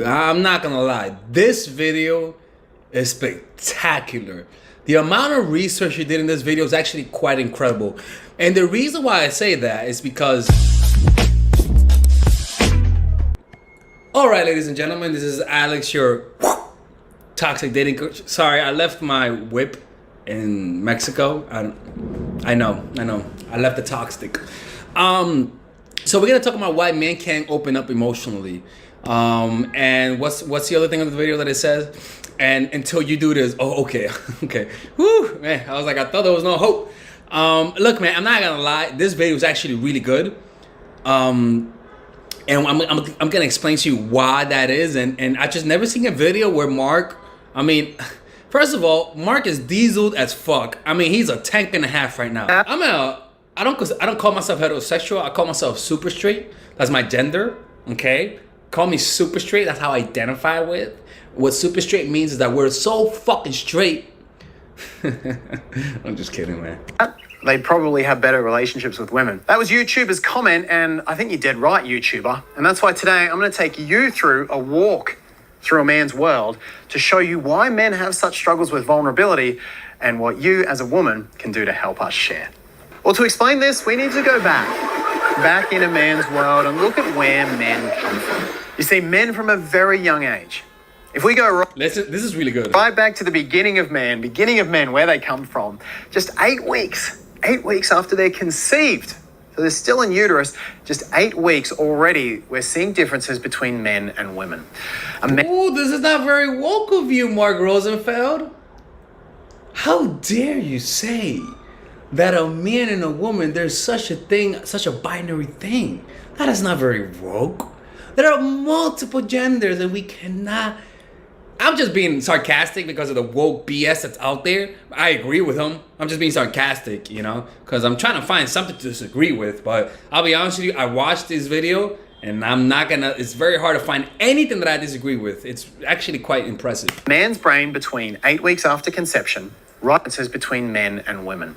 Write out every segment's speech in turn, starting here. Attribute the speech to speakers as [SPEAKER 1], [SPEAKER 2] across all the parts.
[SPEAKER 1] Dude, I'm not gonna lie. This video is spectacular. The amount of research you did in this video is actually quite incredible. And the reason why I say that is because... Alright, ladies and gentlemen, this is Alex, your toxic dating coach. Sorry, I left my whip in Mexico. I know. I left the toxic. So we're gonna talk about why men can't open up emotionally. And what's the other thing in the video that it says? And until you do this, okay. Whew, man, I was like, I thought there was no hope. Look, man, I'm not gonna lie. This video is actually really good. And I'm gonna explain to you why that is. And I just never seen a video where Mark, first of all, Mark is dieseled as fuck. He's a tank and a half right now. I don't call myself heterosexual. I call myself super straight. That's my gender. Okay, call me super straight. That's how I identify with. What super straight means is that we're so fucking straight. I'm just kidding, man.
[SPEAKER 2] They'd probably have better relationships with women. That was YouTuber's comment, and I think you did right, YouTuber. And that's why today I'm going to take you through a walk through a man's world to show you why men have such struggles with vulnerability and what you as a woman can do to help us share. Well, to explain this, we need to go back in a man's world and look at where men come from. You see, men from a very young age. If we go
[SPEAKER 1] this is really good.
[SPEAKER 2] Right back to the beginning of men, where they come from, just 8 weeks after they're conceived. So they're still in uterus, just 8 weeks already, we're seeing differences between men and women.
[SPEAKER 1] Oh, this is not very woke of you, Mark Rosenfeld. How dare you say that a man and a woman, there's such a thing, such a binary thing? That is not very woke. There are multiple genders and we cannot... I'm just being sarcastic because of the woke BS that's out there. I agree with him. I'm just being sarcastic, because I'm trying to find something to disagree with. But I'll be honest with you, I watched this video and it's very hard to find anything that I disagree with. It's actually quite impressive.
[SPEAKER 2] Man's brain between 8 weeks after conception, right, it says between men and women.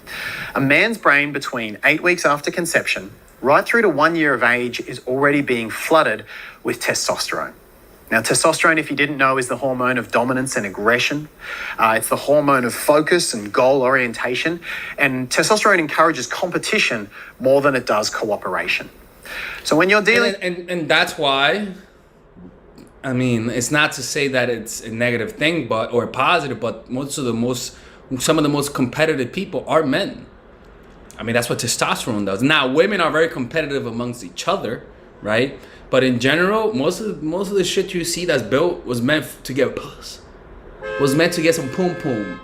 [SPEAKER 2] A man's brain between 8 weeks after conception, right through to 1 year of age, is already being flooded with testosterone. Now, testosterone, if you didn't know, is the hormone of dominance and aggression. It's the hormone of focus and goal orientation. And testosterone encourages competition more than it does cooperation. So when you're dealing...
[SPEAKER 1] And that's why, it's not to say that it's a negative thing or a positive, but some of the most competitive people are men. That's what testosterone does. Now, women are very competitive amongst each other, right? But in general, most of the shit you see that's built was meant to get puss. Was meant to get some poom poom,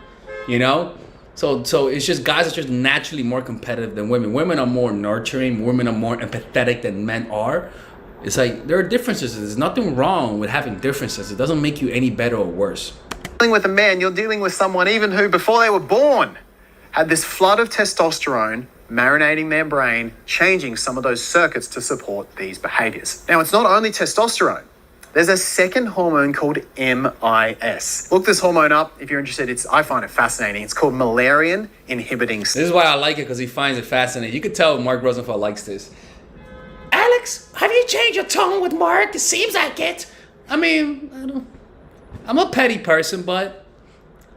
[SPEAKER 1] So it's just guys are just naturally more competitive than women. Women are more nurturing. Women are more empathetic than men are. It's like there are differences. There's nothing wrong with having differences. It doesn't make you any better or worse.
[SPEAKER 2] Dealing with a man, you're dealing with someone even who, before they were born, had this flood of testosterone marinating their brain, changing some of those circuits to support these behaviors. Now, it's not only testosterone. There's a second hormone called MIS. Look this hormone up if you're interested. I find it fascinating. It's called Müllerian inhibiting.
[SPEAKER 1] This is why I like it, because he finds it fascinating. You could tell Mark Rosenfeld likes this. Alex, have you changed your tone with Mark? It seems like it. I'm a petty person, but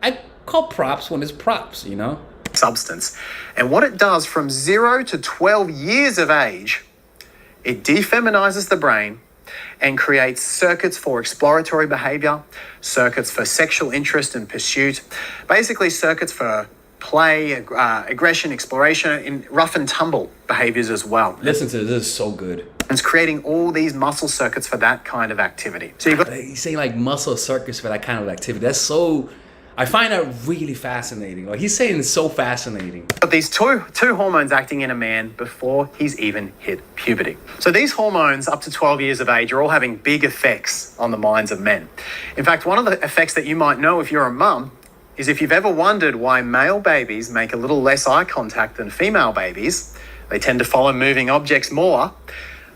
[SPEAKER 1] I call props when it's props,
[SPEAKER 2] Substance. And what it does from 0 to 12 years of age, it defeminizes the brain and creates circuits for exploratory behavior, circuits for sexual interest and pursuit, basically circuits for play, aggression, exploration, and rough and tumble behaviors as well.
[SPEAKER 1] Listen to this, this is so good.
[SPEAKER 2] It's creating all these muscle circuits for that kind of activity. So you've got...
[SPEAKER 1] He's saying like muscle circuits for that kind of activity. That's so... I find that really fascinating. Like he's saying it's so fascinating.
[SPEAKER 2] But these two hormones acting in a man before he's even hit puberty. So these hormones up to 12 years of age are all having big effects on the minds of men. In fact, one of the effects that you might know if you're a mum is if you've ever wondered why male babies make a little less eye contact than female babies, they tend to follow moving objects more.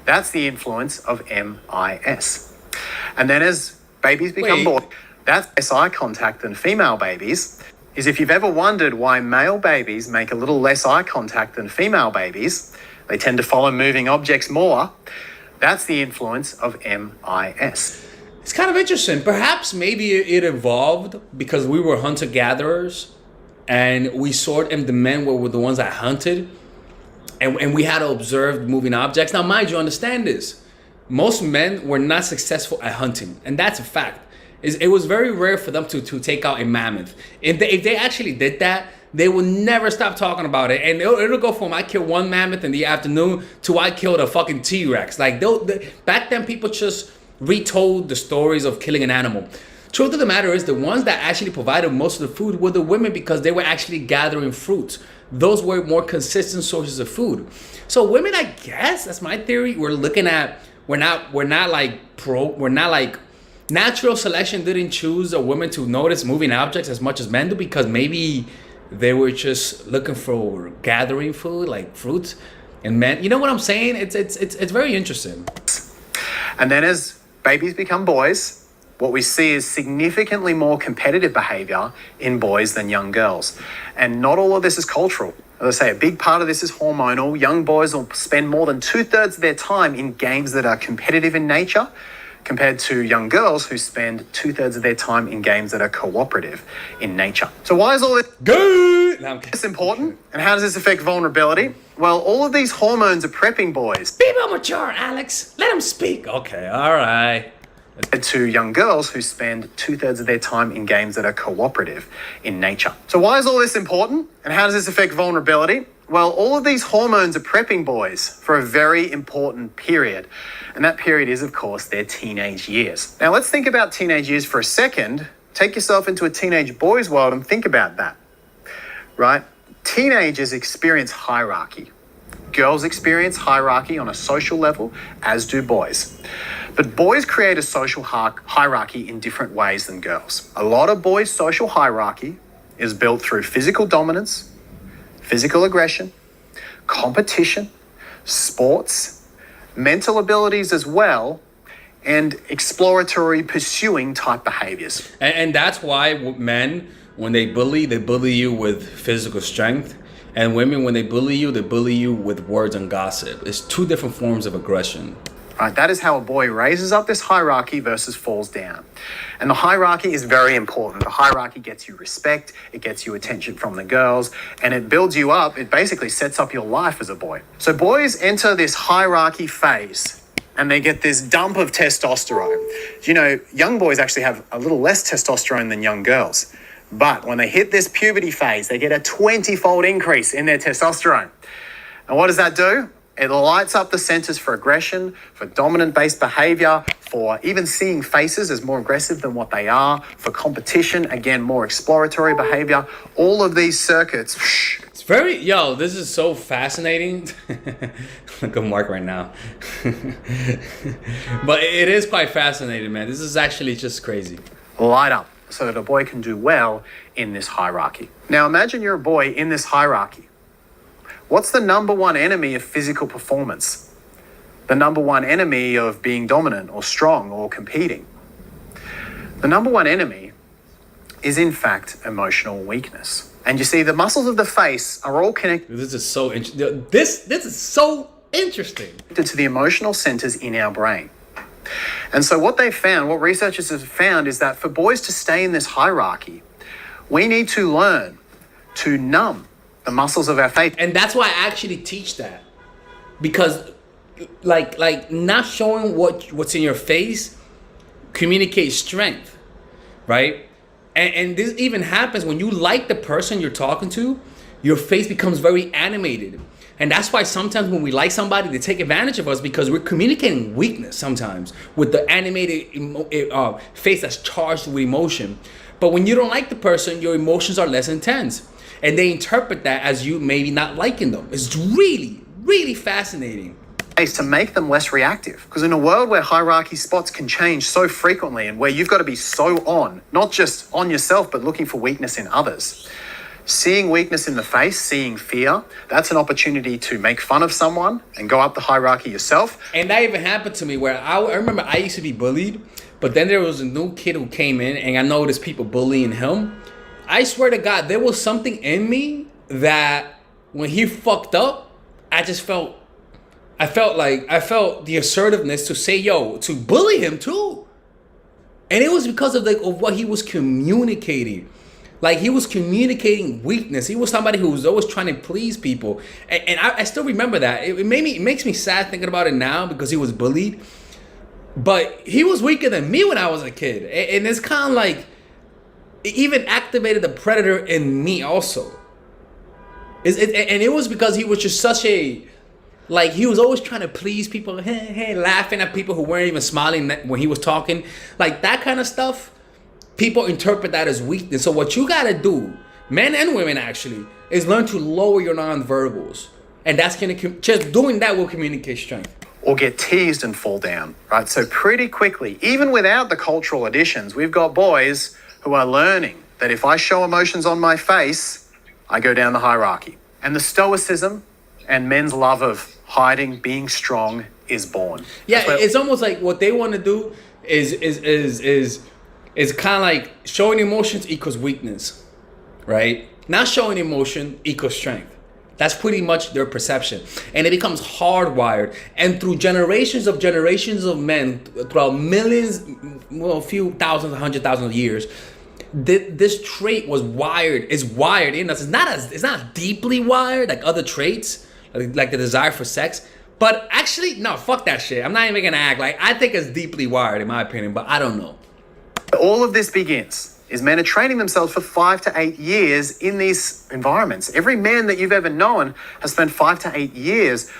[SPEAKER 2] That's the influence of MIS. And then as babies become born, that's less eye contact than female babies, is if you've ever wondered why male babies make a little less eye contact than female babies, they tend to follow moving objects more. That's the influence of MIS.
[SPEAKER 1] It's kind of interesting. Perhaps maybe it evolved because we were hunter-gatherers and we sort and the men were the ones that hunted, and we had to observe moving objects. Now, mind you, understand this. Most men were not successful at hunting, and that's a fact. It was very rare for them to take out a mammoth. If they actually did that, they will never stop talking about it. And it'll go from I killed one mammoth in the afternoon to I killed a fucking T-Rex. Like, back then, people just retold the stories of killing an animal. Truth of the matter is, the ones that actually provided most of the food were the women because they were actually gathering fruit. Those were more consistent sources of food. So women, I guess, that's my theory, we're looking at, we're not like natural selection didn't choose a woman to notice moving objects as much as men do because maybe they were just looking for gathering food, like fruit. And men, you know what I'm saying? It's very interesting.
[SPEAKER 2] And then as babies become boys, what we see is significantly more competitive behavior in boys than young girls. And not all of this is cultural. As I say, a big part of this is hormonal. Young boys will spend more than 2/3 of their time in games that are competitive in nature, compared to young girls who spend 2/3 of their time in games that are cooperative in nature. So why is all this
[SPEAKER 1] Good. No,
[SPEAKER 2] this important? And how does this affect vulnerability? Well, all of these hormones are prepping boys
[SPEAKER 1] be more mature, Alex. Let him speak. Okay, all right.
[SPEAKER 2] to young girls who spend 2/3 of their time in games that are cooperative in nature. So why is all this important? And how does this affect vulnerability? Well, all of these hormones are prepping boys for a very important period. And that period is, of course, their teenage years. Now, let's think about teenage years for a second. Take yourself into a teenage boy's world and think about that, right? Teenagers experience hierarchy. Girls experience hierarchy on a social level, as do boys. But boys create a social hierarchy in different ways than girls. A lot of boys' social hierarchy is built through physical dominance, physical aggression, competition, sports, mental abilities as well, and exploratory pursuing type behaviors.
[SPEAKER 1] And that's why men, when they bully you with physical strength. And women, when they bully you with words and gossip. It's two different forms of aggression.
[SPEAKER 2] Right, that is how a boy raises up this hierarchy versus falls down. And the hierarchy is very important. The hierarchy gets you respect, it gets you attention from the girls, and it builds you up. It basically sets up your life as a boy. So boys enter this hierarchy phase and they get this dump of testosterone. You know, young boys actually have a little less testosterone than young girls. But when they hit this puberty phase, they get a 20-fold increase in their testosterone. And what does that do? It lights up the centers for aggression, for dominant-based behavior, for even seeing faces as more aggressive than what they are, for competition, again, more exploratory behavior. All of these circuits.
[SPEAKER 1] It's this is so fascinating. Look at Mark right now. But it is quite fascinating, man. This is actually just crazy.
[SPEAKER 2] Light up so that a boy can do well in this hierarchy. Now imagine you're a boy in this hierarchy. What's the number one enemy of physical performance? The number one enemy of being dominant or strong or competing? The number one enemy is in fact emotional weakness. And you see, the muscles of the face are all connected.
[SPEAKER 1] This is so interesting. This is so interesting.
[SPEAKER 2] To the emotional centers in our brain. And so what researchers have found is that for boys to stay in this hierarchy, we need to learn to numb the muscles of our face.
[SPEAKER 1] And that's why I actually teach that. Because like not showing what's in your face communicates strength, right? And this even happens when you like the person you're talking to, your face becomes very animated. And that's why sometimes when we like somebody, they take advantage of us because we're communicating weakness sometimes with the animated face that's charged with emotion. But when you don't like the person, your emotions are less intense. And they interpret that as you maybe not liking them. It's really, really fascinating.
[SPEAKER 2] To make them less reactive. Because in a world where hierarchy spots can change so frequently and where you've got to be so on, not just on yourself, but looking for weakness in others. Seeing weakness in the face, seeing fear, that's an opportunity to make fun of someone and go up the hierarchy yourself.
[SPEAKER 1] And that even happened to me where I remember I used to be bullied, but then there was a new kid who came in and I noticed people bullying him. I swear to God, there was something in me that when he fucked up, I felt the assertiveness to say, to bully him too. And it was because of what he was communicating. Like, he was communicating weakness. He was somebody who was always trying to please people. And I still remember that. It makes me sad thinking about it now because he was bullied. But he was weaker than me when I was a kid. And it's kind of like, it even activated the predator in me also. And it was because he was just such a, like, he was always trying to please people, hey, laughing at people who weren't even smiling when he was talking. Like, that kind of stuff, people interpret that as weakness. So what you gotta do, men and women actually, is learn to lower your nonverbals. And that's gonna, just doing that will communicate strength.
[SPEAKER 2] Or get teased and fall down, right? So pretty quickly, even without the cultural additions, we've got boys who are learning that if I show emotions on my face, I go down the hierarchy. And the Stoicism and men's love of hiding, being strong is born.
[SPEAKER 1] Yeah, it's almost like what they want to do is kind of like showing emotions equals weakness, right? Not showing emotion equals strength. That's pretty much their perception. And it becomes hardwired. And through generations of men, throughout millions, well, a few thousands, 100,000 of years, this trait is wired in us. It's not deeply wired like other traits, like the desire for sex. But actually, no, fuck that shit. I'm not even gonna act like, I think it's deeply wired in my opinion, but I don't know.
[SPEAKER 2] All of this begins is men are training themselves for 5 to 8 years in these environments. Every man that you've ever known has spent 5 to 8 years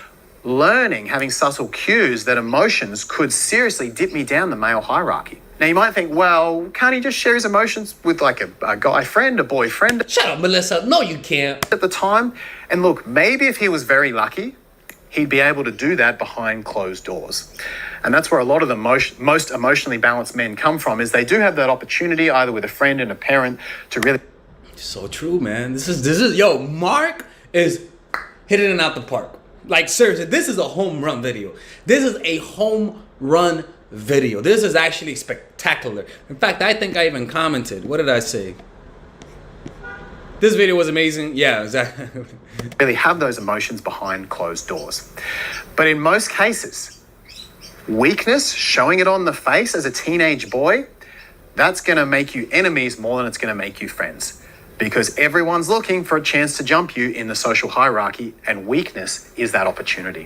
[SPEAKER 2] learning, having subtle cues that emotions could seriously dip me down the male hierarchy. Now you might think, well, can't he just share his emotions with like a guy friend, a boyfriend?
[SPEAKER 1] Shut up, Melissa. No, you can't.
[SPEAKER 2] At the time, and look, maybe if he was very lucky, he'd be able to do that behind closed doors. And that's where a lot of the most emotionally balanced men come from, is they do have that opportunity either with a friend and a parent to really...
[SPEAKER 1] So true, man. This is yo, Mark is hitting it out the park. Like, seriously, this is a home run video. This is a home run video. This is actually spectacular. In fact, I think I even commented. What did I say? This video was amazing. Yeah, exactly.
[SPEAKER 2] Really have those emotions behind closed doors. But in most cases, weakness, showing it on the face as a teenage boy, that's going to make you enemies more than it's going to make you friends. Because everyone's looking for a chance to jump you in the social hierarchy, and weakness is that opportunity.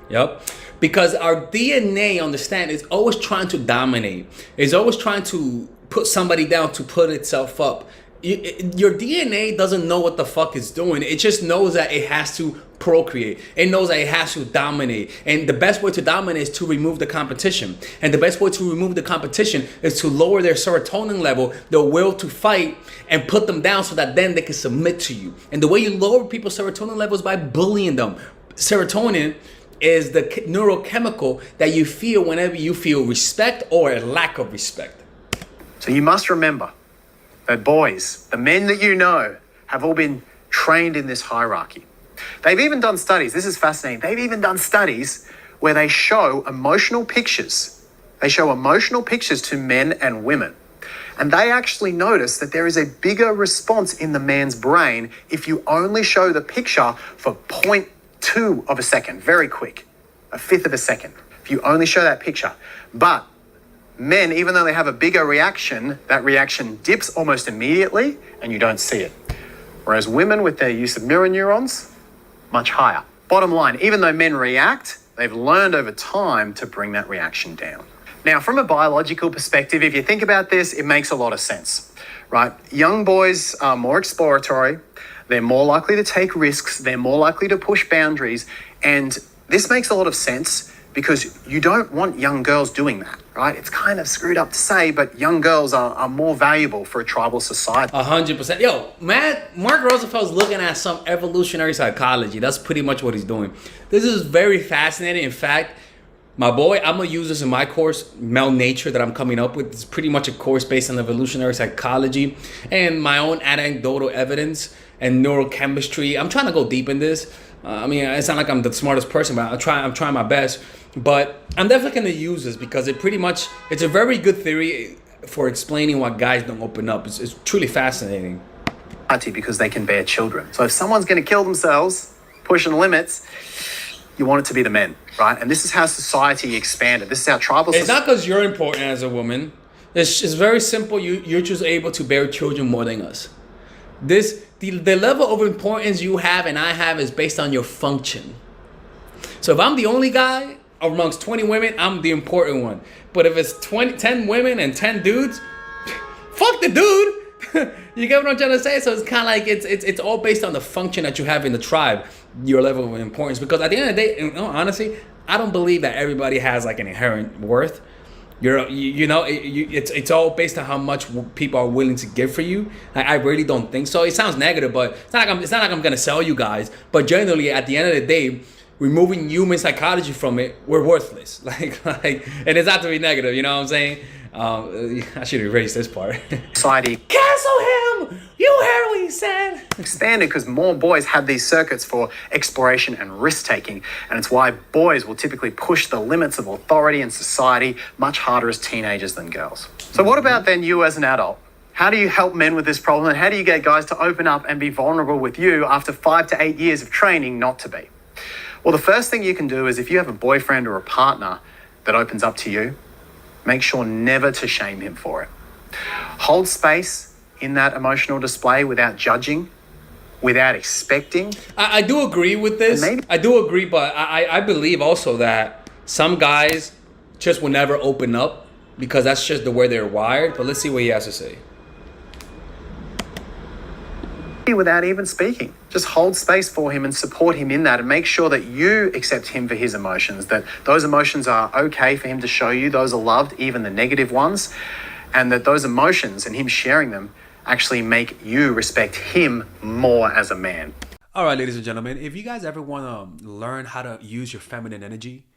[SPEAKER 1] Yep. Because our DNA, understand, is always trying to dominate. It's always trying to put somebody down to put itself up. Your DNA doesn't know what the fuck it's doing. It just knows that it has to procreate. It knows that it has to dominate. And the best way to dominate is to remove the competition. And the best way to remove the competition is to lower their serotonin level, their will to fight, and put them down so that then they can submit to you. And the way you lower people's serotonin levels is by bullying them. Serotonin is the neurochemical that you feel whenever you feel respect or a lack of respect.
[SPEAKER 2] So you must remember that boys, the men that you know, have all been trained in this hierarchy. They've even done studies. This is fascinating. They've even done studies where they show emotional pictures. They show emotional pictures to men and women. And they actually notice that there is a bigger response in the man's brain if you only show the picture for 0.2 of a second, very quick, a fifth of a second, if you only show that picture. But men, even though they have a bigger reaction, that reaction dips almost immediately and you don't see it. Whereas women, with their use of mirror neurons, much higher. Bottom line, even though men react, they've learned over time to bring that reaction down. Now, from a biological perspective, if you think about this, it makes a lot of sense, right? Young boys are more exploratory. They're more likely to take risks. They're more likely to push boundaries. And this makes a lot of sense because you don't want young girls doing that, right? It's kind of screwed up to say, but young girls are more valuable for a tribal society.
[SPEAKER 1] 100%. Yo, man, Mark Roosevelt's looking at some evolutionary psychology. That's pretty much what he's doing. This is very fascinating. In fact, my boy, I'm going to use this in my course, Male Nature, that I'm coming up with. It's pretty much a course based on evolutionary psychology and my own anecdotal evidence and neurochemistry. I'm trying to go deep in this. I mean, it's not like I'm the smartest person, but I'm trying my best. But I'm definitely going to use this because it's a very good theory for explaining why guys don't open up. It's truly fascinating.
[SPEAKER 2] Because they can bear children. So if someone's going to kill themselves, pushing limits, you want it to be the men, right? And this is how society expanded. This is how tribal...
[SPEAKER 1] It's not because you're important as a woman. It's very simple. You're just able to bear children more than us. The level of importance you have and I have is based on your function. So if I'm the only guy amongst 20 women, I'm the important one. But if it's 10 women and 10 dudes, fuck the dude. You get what I'm trying to say? So it's kind of like it's all based on the function that you have in the tribe, your level of importance. Because at the end of the day, honestly, I don't believe that everybody has like an inherent worth. It's all based on how much people are willing to give for you. I really don't think so. It sounds negative, but it's not like I'm gonna sell you guys. But generally, at the end of the day, removing human psychology from it, we're worthless. Like, and it's not to be negative. You know what I'm saying? I should erase this part.
[SPEAKER 2] Society.
[SPEAKER 1] Cancel him! You heard what he said.
[SPEAKER 2] Expanded because more boys have these circuits for exploration and risk-taking, and it's why boys will typically push the limits of authority and society much harder as teenagers than girls. So what about then you as an adult? How do you help men with this problem, and how do you get guys to open up and be vulnerable with you after 5 to 8 years of training not to be? Well, the first thing you can do is if you have a boyfriend or a partner that opens up to you, make sure never to shame him for it. Hold space in that emotional display without judging, without expecting.
[SPEAKER 1] I do agree with this. I do agree, but I believe also that some guys just will never open up because that's just the way they're wired. But let's see what he has to say.
[SPEAKER 2] Without even speaking. Just hold space for him and support him in that, and make sure that you accept him for his emotions, that those emotions are okay for him to show you, those are loved, even the negative ones, and that those emotions and him sharing them actually make you respect him more as a man.
[SPEAKER 1] All right, ladies and gentlemen, if you guys ever want to learn how to use your feminine energy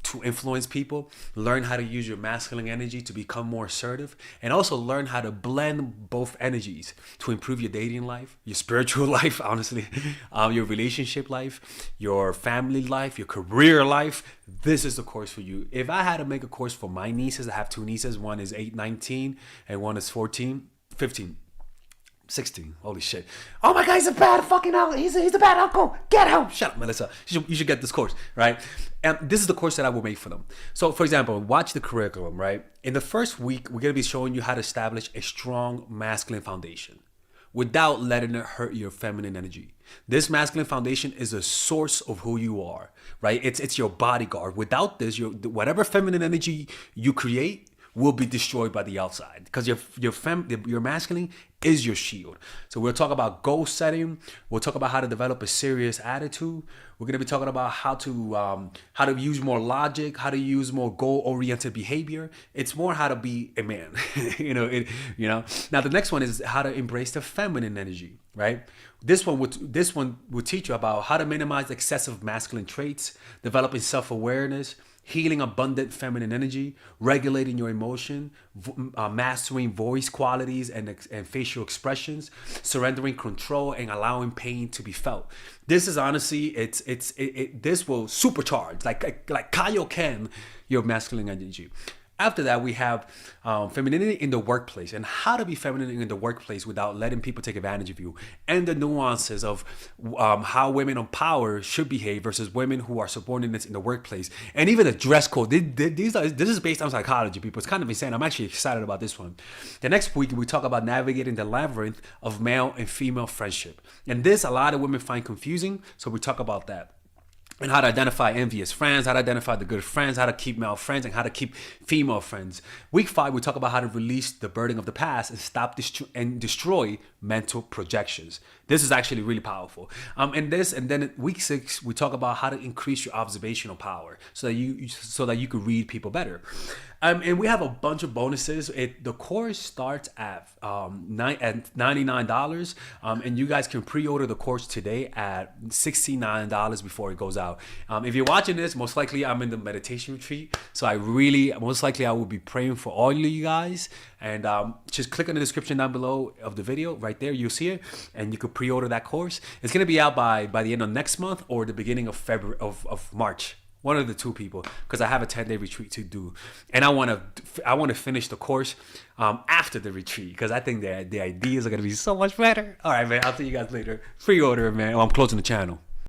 [SPEAKER 1] to influence people, learn how to use your masculine energy to become more assertive, and also learn how to blend both energies to improve your dating life, your spiritual life, honestly, your relationship life, your family life, your career life, this is the course for you. If I had to make a course for my nieces, I have 2 nieces, one is 19 and one is 15. 16. Holy shit. Oh my God, he's a bad fucking uncle. He's a bad uncle. Get him. Shut up, Melissa. You should get this course, right? And this is the course that I will make for them. So, for example, watch the curriculum, right? In the first week, we're going to be showing you how to establish a strong masculine foundation without letting it hurt your feminine energy. This masculine foundation is a source of who you are, right? It's your bodyguard. Without this, whatever feminine energy you create will be destroyed by the outside, because your masculine is your shield. So we'll talk about goal setting. We'll talk about how to develop a serious attitude. We're going to be talking about how to use more logic, how to use more goal-oriented behavior. It's more how to be a man. Now the next one is how to embrace the feminine energy, right? This one will teach you about how to minimize excessive masculine traits, developing self-awareness, healing abundant feminine energy, regulating your emotion, mastering voice qualities and facial expressions, surrendering control, and allowing pain to be felt. This is honestly, this will supercharge, like Kaioken, your masculine energy. After that, we have femininity in the workplace, and how to be feminine in the workplace without letting people take advantage of you, and the nuances of how women on power should behave versus women who are subordinates in the workplace, and even the dress code. This is based on psychology, people. It's kind of insane. I'm actually excited about this one. The next week, we talk about navigating the labyrinth of male and female friendship, and this a lot of women find confusing, so we talk about that. And how to identify envious friends, how to identify the good friends, how to keep male friends, and how to keep female friends. Week 5, we talk about how to release the burden of the past and stop and destroy mental projections. This is actually really powerful. And then week 6, we talk about how to increase your observational power so that you can read people better. And we have a bunch of bonuses. The course starts at $99, and you guys can pre-order the course today at $69 before it goes out. If you're watching this, most likely I'm in the meditation retreat, so most likely I will be praying for all of you guys. And just click on the description down below of the video, right there, you'll see it, and you can pre-order that course. It's gonna be out by the end of next month or the beginning of February of March. One of the two, people, because I have a 10-day retreat to do, and I want to finish the course after the retreat, because I think the ideas are gonna be so much better. All right, man. I'll see you guys later. Pre-order, man. I'm closing the channel.